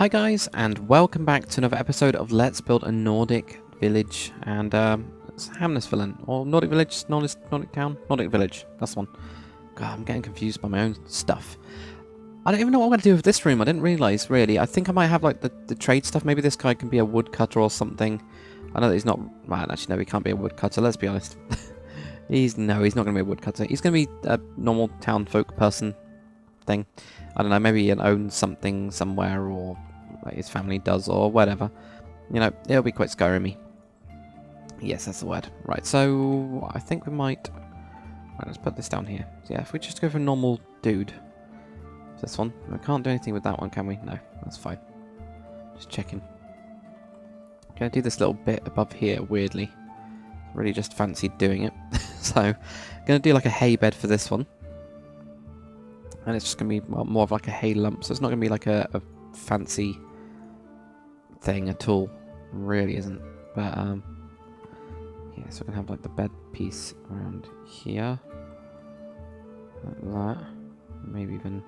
Hi guys, and welcome back to another episode of Let's Build a Nordic Village, and it's Hamnesvalen, or Nordic Village, Nordic Town? Nordic Village, that's the one. God, I'm getting confused by my own stuff. I don't even know what I'm going to do with this room. I didn't realise, really. I think I might have, like, the trade stuff. Maybe this guy can be a woodcutter or something. I know that he's not... Well, actually, no, he can't be a woodcutter, let's be honest. he's not going to be a woodcutter. He's going to be a normal town folk person thing. I don't know, maybe he owns something somewhere, or like his family does, or whatever. You know, it'll be quite Skyrim-y. Yes, that's the word. Right, so I think we might... Right, let's put this down here. So yeah, if we just go for a normal dude. This one. We can't do anything with that one, can we? No, that's fine. Just checking. Gonna do this little bit above here, weirdly. Really just fancied doing it. So, gonna do like a hay bed for this one. And it's just going to be more of like a hay lump, so it's not going to be like a fancy thing at all. It really isn't. But, yeah, so we're going to have like the bed piece around here. Like that. Maybe even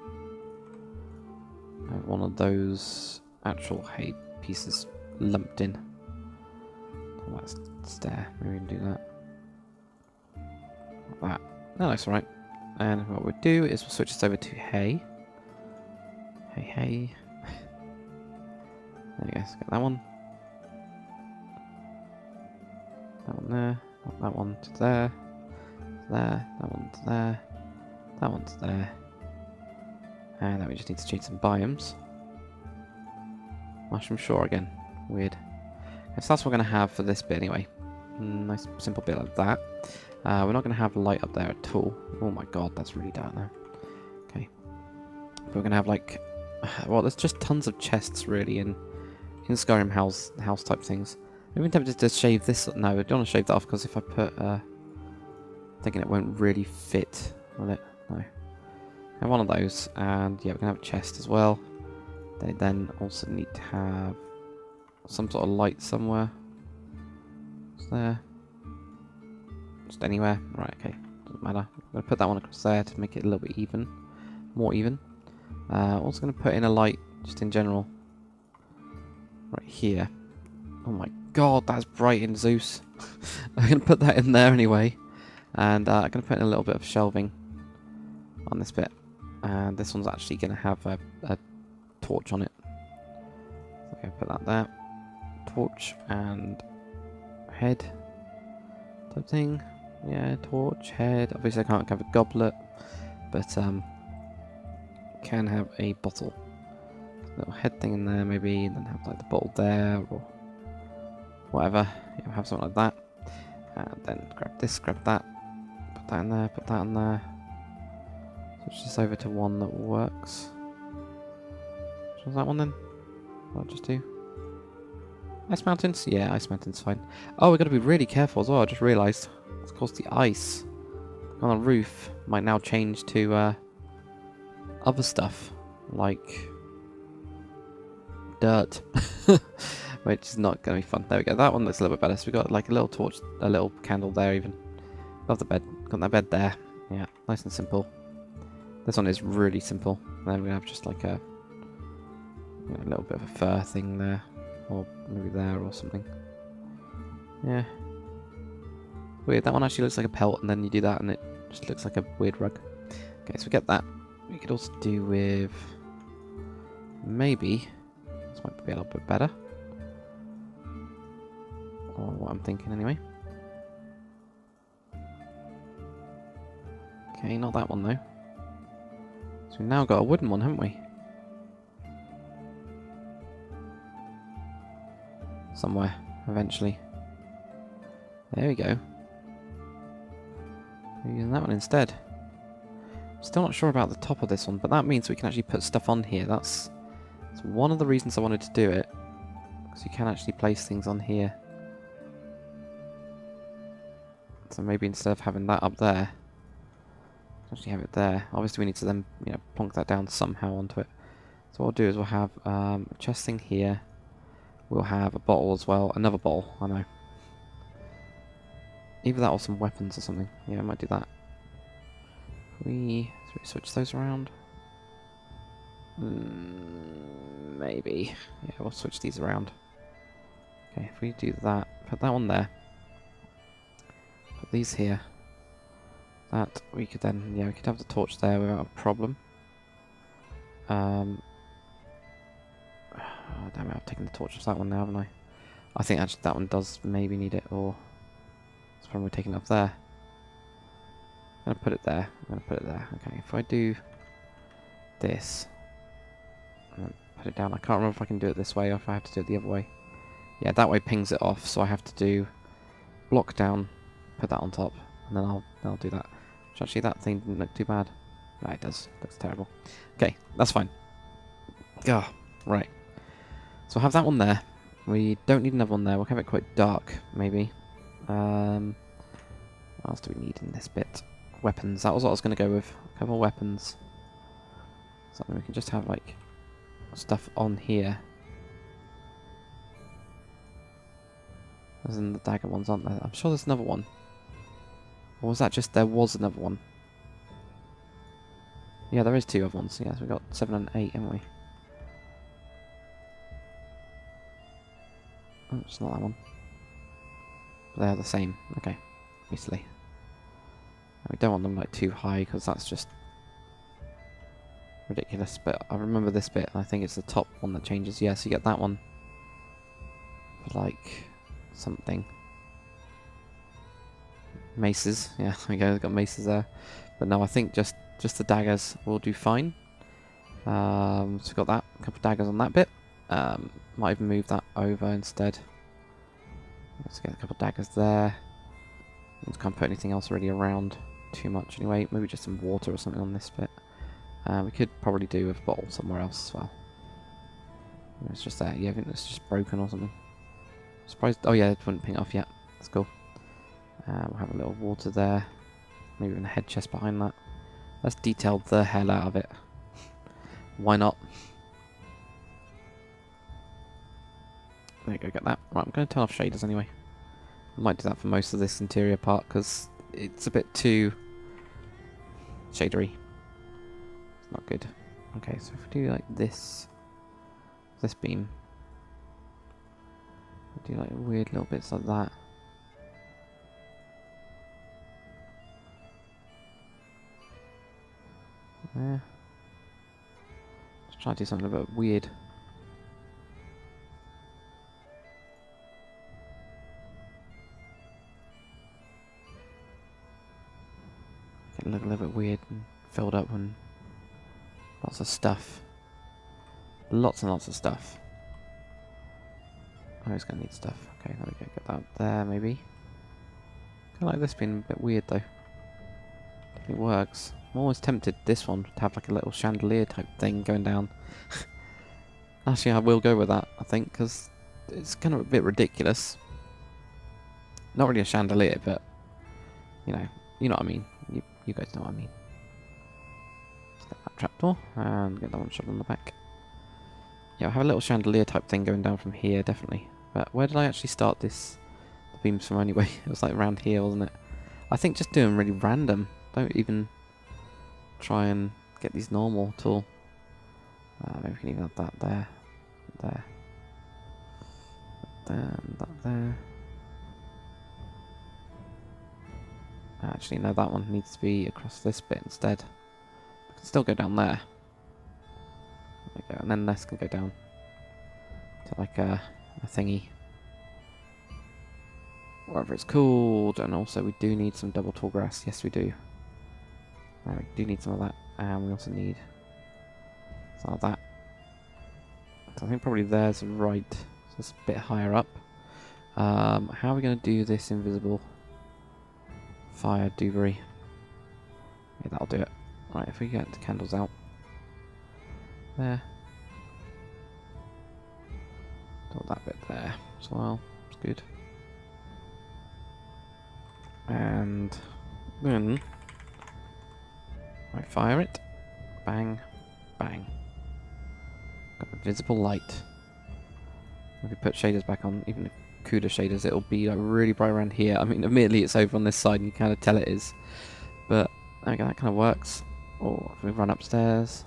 have one of those actual hay pieces lumped in. Oh, that's there. Maybe we can do that. Like that. That looks alright. And what we'll do is we'll switch this over to hay. Hay. There we go, let's get that one. That one there. That one to there. There. That one to there. That one to there. And then we just need to change some biomes. Mushroom shore again. Weird. Okay, so that's what we're going to have for this bit anyway. Nice simple bit like that. We're not going to have light up there at all. Oh my god, that's really dark now. Okay. But we're going to have like... Well, there's just tons of chests really in Skyrim house type things. I'm even tempted to shave this... No, I don't want to shave that off because if I put... thinking it won't really fit, will it? No. Have one of those, and yeah, we're going to have a chest as well. They then also need to have some sort of light somewhere. It's there. Just anywhere. Right, okay. Doesn't matter. I'm going to put that one across there to make it a little bit even. More even. Also going to put in a light, just in general. Right here. Oh my god, that's bright in Zeus. I'm going to put that in there anyway. And I'm going to put in a little bit of shelving on this bit. And this one's actually going to have a torch on it. Okay, put that there. Torch and head type thing. Yeah, torch, head. Obviously I can't have a goblet, but can have a bottle. Little head thing in there maybe, and then have like the bottle there or whatever. Yeah, have something like that. And then grab this, grab that, put that in there, put that in there. Switch this over to one that works. Which one's that one then? I'll just do Ice Mountains? Yeah, Ice Mountains fine. Oh, we've got to be really careful as well, I just realised. Of course the ice on the roof might now change to other stuff, like dirt. Which is not going to be fun. There we go, that one looks a little bit better. So we've got like a little torch, a little candle there even. Above the bed. Got that bed there. Yeah, nice and simple. This one is really simple. Then we're going to have just like a little bit of a fur thing there. Or maybe there or something. Yeah. Weird, that one actually looks like a pelt, and then you do that and it just looks like a weird rug. Okay, so we get that. We could also do with... Maybe... This might be a little bit better. Or what I'm thinking anyway. Okay, not that one though. So we've now got a wooden one, haven't we? Somewhere, eventually. There we go. We're using that one instead. Still not sure about the top of this one, but that means we can actually put stuff on here. That's one of the reasons I wanted to do it. Because you can actually place things on here. So maybe instead of having that up there, actually have it there. Obviously we need to then, plonk that down somehow onto it. So what we'll do is we'll have a chest thing here. We'll have a bottle as well. Another bottle, I know. Either that or some weapons or something. Yeah, I might do that. We switch those around. maybe. Yeah, we'll switch these around. Okay, if we do that, put that one there. Put these here. That we could then, yeah, we could have the torch there without a problem. Oh, damn it, I've taken the torch off that one now, haven't I? I think actually that one does maybe need it, or it's probably taking it off there. I'm gonna put it there. I'm gonna put it there. Okay, if I do this, and then put it down. I can't remember if I can do it this way or if I have to do it the other way. Yeah, that way pings it off, so I have to do block down, put that on top, and then I'll do that. Which actually that thing didn't look too bad. No, it does. Looks terrible. Okay, that's fine. Ah, right. So I'll have that one there. We don't need another one there. We'll have it quite dark, maybe. What else do we need in this bit? Weapons. That was what I was going to go with. A couple of weapons. Something we can just have, like, stuff on here. There's in the dagger ones, aren't there? I'm sure there's another one. Or was that just there was another one? Yeah, there is two other ones. Yeah, so we've got 7 and 8, haven't we? Oh, it's not that one. But they're the same. Okay. Obviously. We don't want them like too high because that's just ridiculous. But I remember this bit. And I think it's the top one that changes. Yeah, so you get that one for like something. Maces. Yeah, there we go. We've got maces there. But no, I think just the daggers will do fine. So we've got that. A couple of daggers on that bit. Might even move that over instead. Let's get a couple of daggers there. Just can't put anything else really around too much anyway. Maybe just some water or something on this bit. We could probably do with a bottle somewhere else as well. It's just there. Yeah, I think it's just broken or something. Surprised. Oh yeah, it wouldn't ping off yet. That's cool. We'll have a little water there. Maybe even a head chest behind that. Let's detail the hell out of it. Why not? There you go, get that. Right, I'm going to turn off shaders anyway. I might do that for most of this interior part because it's a bit too shadery. It's not good. Okay, so if we do like this beam, we do like weird little bits like that. There. Let's try to do something a bit weird. It look a little bit weird and filled up and lots of stuff. Lots and lots of stuff. Oh, it's gonna need stuff. Okay, there we go. Get that there, maybe. Kinda like this being a bit weird though. It works. I'm always tempted this one to have like a little chandelier type thing going down. Actually, I will go with that, I think, because it's kind of a bit ridiculous. Not really a chandelier, but you know what I mean. You guys know what I mean. Let's get that trapdoor and get that one shot on the back. Yeah, I have a little chandelier type thing going down from here, definitely. But where did I actually start this? The beams from anyway. It was like around here, wasn't it? I think just doing really random. Don't even try and get these normal at all. Maybe we can even have that there, there, and that there. Actually, no, that one needs to be across this bit instead. We can still go down there. There we go, and then this can go down to like a thingy. Whatever it's called. And also we do need some double tall grass. Yes, we do. We do need some of that. And we also need some of that. So I think probably there's right. So it's a bit higher up. How are we going to do this invisible fire doobery? Yeah, that'll do it. Right, if we get the candles out. There. Got that bit there as well. It's good. And then I fire it. Bang. Bang. Got a visible light. If we put shaders back on, even if CUDA shaders, it'll be like really bright around here. I mean, admittedly it's over on this side and you kind of tell it is. But okay, that kind of works. Or if we run upstairs.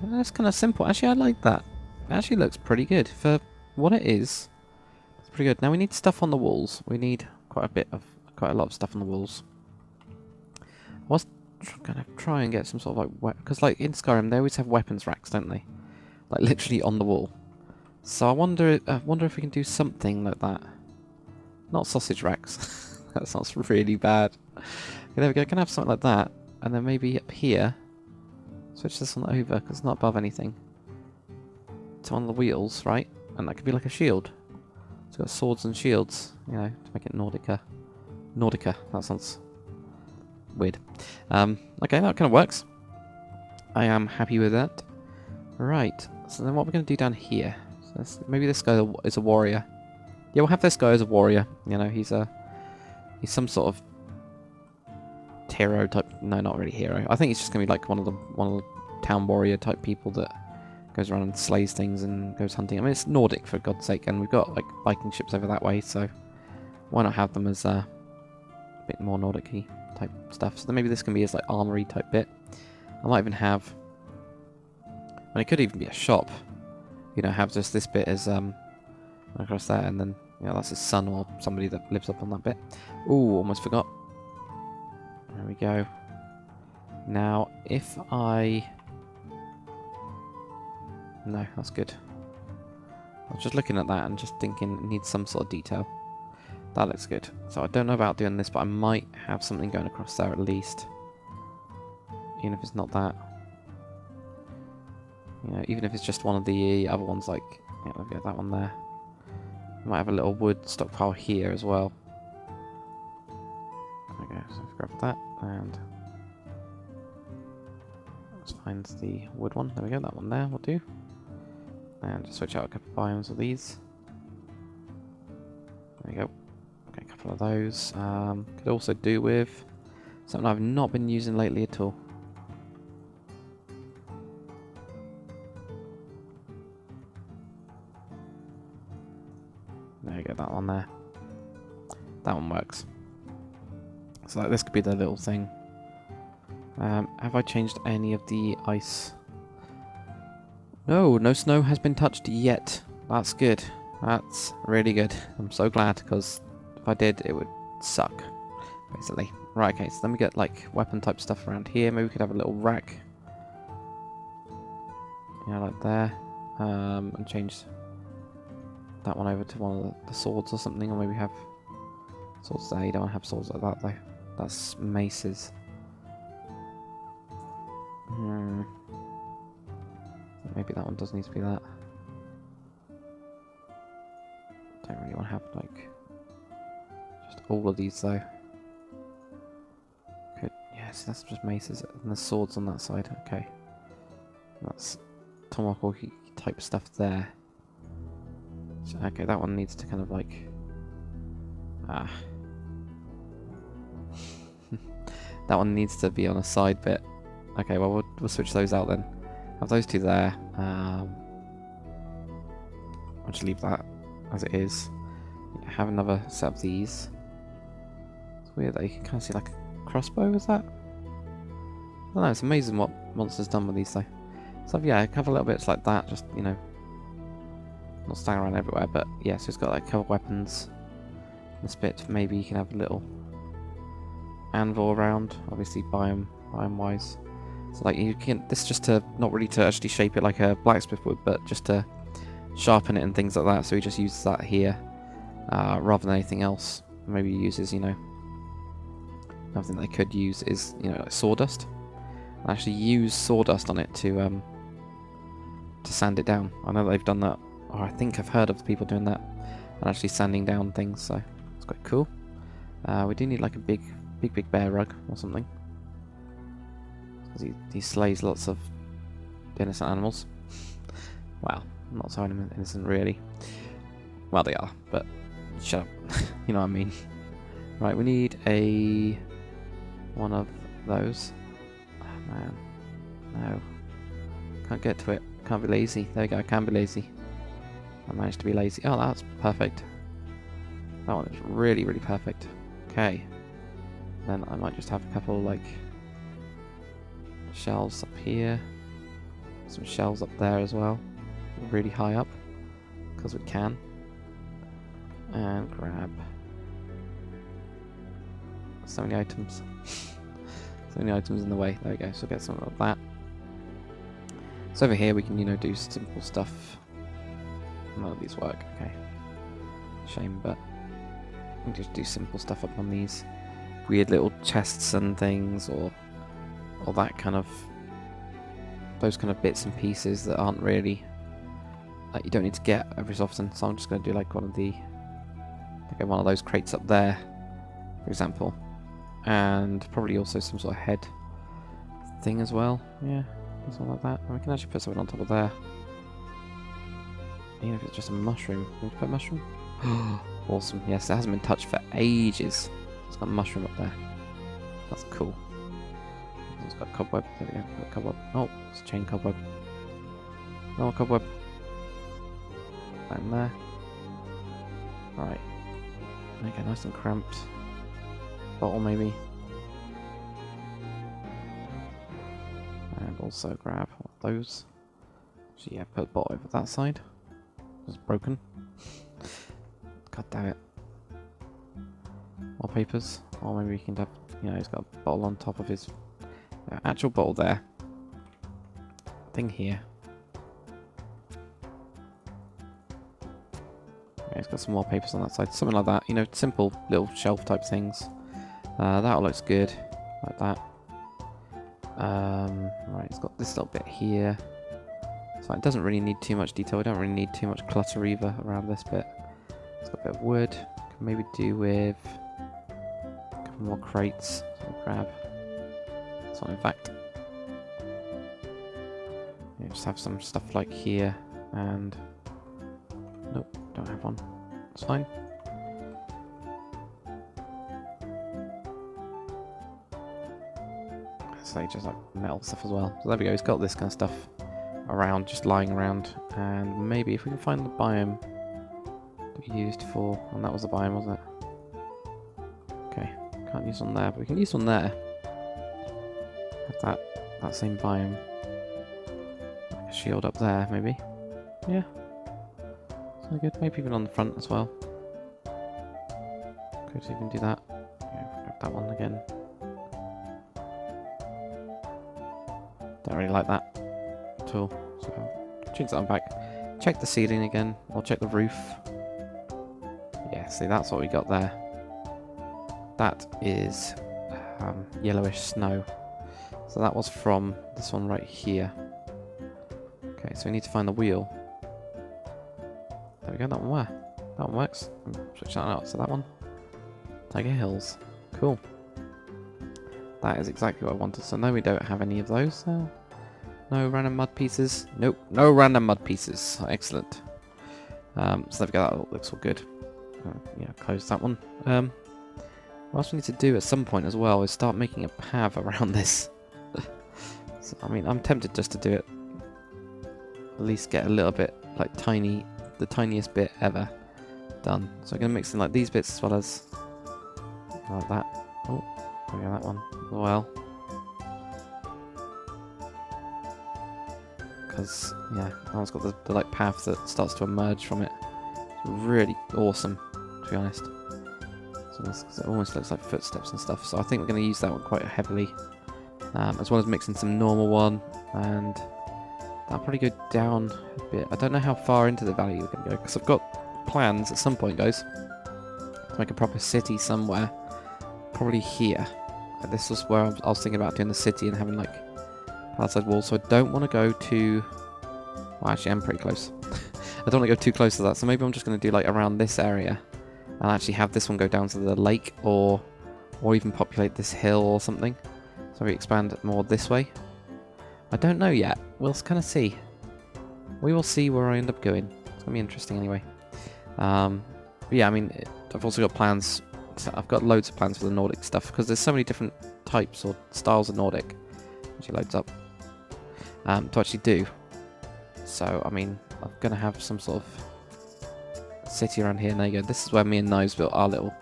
That's kind of simple. Actually, I like that. It actually looks pretty good. For what it is, it's pretty good. Now we need stuff on the walls. We need quite a lot of stuff on the walls. I was going to try and get some sort of like... Because like in Skyrim, they always have weapons racks, don't they? Like literally on the wall. So I wonder if we can do something like that. Not sausage racks. That sounds really bad. Okay, there we go. Can I have something like that? And then maybe up here... Switch this one over, because it's not above anything. It's on the wheels, right? And that could be like a shield. It's got swords and shields, you know, to make it Nordica. Nordica, that sounds weird. Okay, that kind of works. I am happy with that. Right, so then what we're going to do down here. So maybe this guy is a warrior. Yeah, we'll have this guy as a warrior. You know, he's some sort of hero type. No, not really hero. I think he's just gonna be like one of the town warrior type people that goes around and slays things and goes hunting. I mean, it's Nordic for God's sake, and we've got like Viking ships over that way, so why not have them as a bit more Nordic-y type stuff? So then maybe this can be his like armory type bit. I might even have, and it could even be a shop. You know, have just this bit as across there, and then you know that's his son or somebody that lives up on that bit. Ooh, almost forgot. There we go. Now, if I... No, that's good. I was just looking at that and just thinking it needs some sort of detail. That looks good. So I don't know about doing this, but I might have something going across there at least. Even if it's not that. You know, even if it's just one of the other ones, like... Yeah, we'll get that one there. I might have a little wood stockpile here as well. Okay, so grab that, and let's find the wood one. There we go, that one there will do. And just switch out a couple of biomes of these. There we go. Okay, a couple of those. Could also do with something I've not been using lately at all. There you go, that one there. That one works. So like, this could be the little thing. Have I changed any of the ice? No, no snow has been touched yet. That's good. That's really good. I'm so glad, because if I did, it would suck, basically. Right, okay, so then we get like weapon type stuff around here. Maybe we could have a little rack. Yeah, like there. And change that one over to one of the swords or something, or maybe have swords there. You don't want to have swords like that though. That's maces. Maybe that one does need to be that. Don't really want to have like just all of these though. Could, yes, that's just maces and the swords on that side. Okay, that's tomahawk type stuff there. So, okay, that one needs to kind of like that one needs to be on a side bit. Okay, well we'll switch those out then. Have those two there. I'll just leave that as it is. Have another set of these. It's weird that you can kind of see like a crossbow, is that? I don't know, it's amazing what Monster's done with these though. So yeah, a couple little bits like that, just, you know, not staying around everywhere, but yeah, so it's got like a couple of weapons. This bit, maybe you can have a little anvil around, obviously biome wise. So like you can, this is just to, not really to actually shape it like a blacksmith would, but just to sharpen it and things like that. So he just uses that here, rather than anything else. Maybe he uses, you know, another thing they could use is, you know, like sawdust. And actually use sawdust on it to sand it down. I know they've done that, or I think I've heard of people doing that, and actually sanding down things, so it's quite cool. We do need like a big bear rug or something. Because he slays lots of innocent animals. Well, not so innocent really. Well, they are, but shut up. You know what I mean. Right, we need one of those. Oh man, no. Can't get to it. Can't be lazy. There we go, I can be lazy. I managed to be lazy. Oh, that's perfect. That one is really, really perfect. Okay. Then I might just have a couple like shelves up here. some shelves up there as well, really high up, because we can. And grab so many items. So many items in the way. There we go. So get some of that. So over here we can, you know, do simple stuff. None of these work. Okay. Shame, but we can just do simple stuff up on these weird little chests and things, or that kind of, those kind of bits and pieces that aren't really, like, you don't need to get every so often. So I'm just going to do like one of those crates up there, for example, and probably also some sort of head thing as well. Yeah, something like that. And we can actually put something on top of there. Even if it's just a mushroom. Can we put a mushroom? Awesome. Yes, it hasn't been touched for ages. It's got a mushroom up there. That's cool. It's got a cobweb. There we go. Got a cobweb. Oh, it's a chain cobweb. No cobweb. And there. Alright. Make it nice and cramped. Bottle maybe. And also grab one of those. So yeah, put the bottle over that side. It's broken. God damn it. More papers. Or maybe we can have, you know, he's got a bottle on top of his actual bottle there. Thing here. Yeah, he's got some more papers on that side. Something like that. You know, simple little shelf type things. That all looks good. Like that. Right, it's got this little bit here. So it doesn't really need too much detail. We don't really need too much clutter either around this bit. It's got a bit of wood. Can maybe do with a couple more crates. So we'll grab. So in fact, yeah, just have some stuff like here and nope, don't have one. It's fine. So they just like metal stuff as well. So there we go. He's got this kind of stuff around, just lying around, and maybe if we can find the biome that we used for, and that was the biome, wasn't it? Okay, can't use one there, but we can use one there. Have that same biome. Like a shield up there, maybe. Yeah. So good. Maybe even on the front as well. Could even do that. Yeah, grab that one again. Don't really like that at all. So change that one back. Check the ceiling again, or check the roof. Yeah, see, that's what we got there. That is yellowish snow. So that was from this one right here. Okay, so we need to find the wheel. There we go, that one where? That one works. Switch that out, so that one. Tiger Hills. Cool. That is exactly what I wanted. So no, we don't have any of those. No random mud pieces. Nope, no random mud pieces. Excellent. So there we go, that looks all good. Yeah, close that one. What else we need to do at some point as well is start making a path around this. So, I mean, I'm tempted just to do it. At least get a little bit, like the tiniest bit ever done. So I'm going to mix in like these bits as well as like that. Oh, there we go, that one as well. Because, yeah, that one's got the like path that starts to emerge from it. It's really awesome, to be honest. So it almost looks like footsteps and stuff. So I think we're going to use that one quite heavily. As well as mixing some normal one. And that'll probably go down a bit. I don't know how far into the valley we're going to go. Because I've got plans at some point, guys, to make a proper city somewhere. Probably here. This was where I was thinking about doing the city and having like palisade walls. So I don't want to go too... Well, actually, I'm pretty close. I don't want to go too close to that. So maybe I'm just going to do like around this area. And actually have this one go down to the lake, or even populate this hill or something. So we expand more this way. I don't know yet. We'll kind of see. We will see where I end up going. It's going to be interesting anyway. But yeah, I mean, I've also got plans. I've got loads of plans for the Nordic stuff, because there's so many different types or styles of Nordic. Actually loads up. To actually do. So, I mean, I'm going to have some sort of city around here. And there you go. This is where me and Knives built our little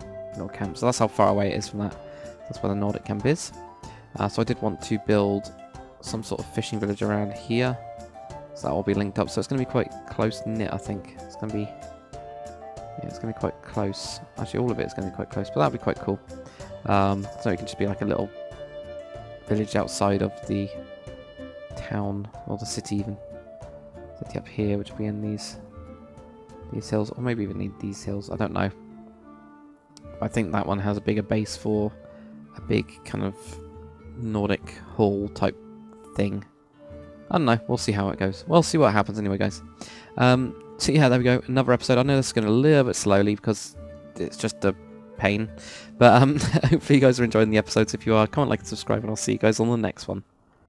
camp. So that's how far away it is from that. That's where the Nordic camp is. So I did want to build some sort of fishing village around here. So that will be linked up. So it's going to be quite close knit, I think. It's going to be... Yeah, it's going to be quite close. Actually, all of it is going to be quite close, but that'll be quite cool. So it can just be like a little village outside of the town, or the city even. City up here, which will be in these hills, or maybe even need these hills. I don't know. I think that one has a bigger base for a big kind of Nordic hall type thing. I don't know. We'll see how it goes. We'll see what happens anyway, guys. So yeah, there we go. Another episode. I know this is going a little bit slowly because it's just a pain. But hopefully you guys are enjoying the episodes. If you are, comment, like, and subscribe, and I'll see you guys on the next one.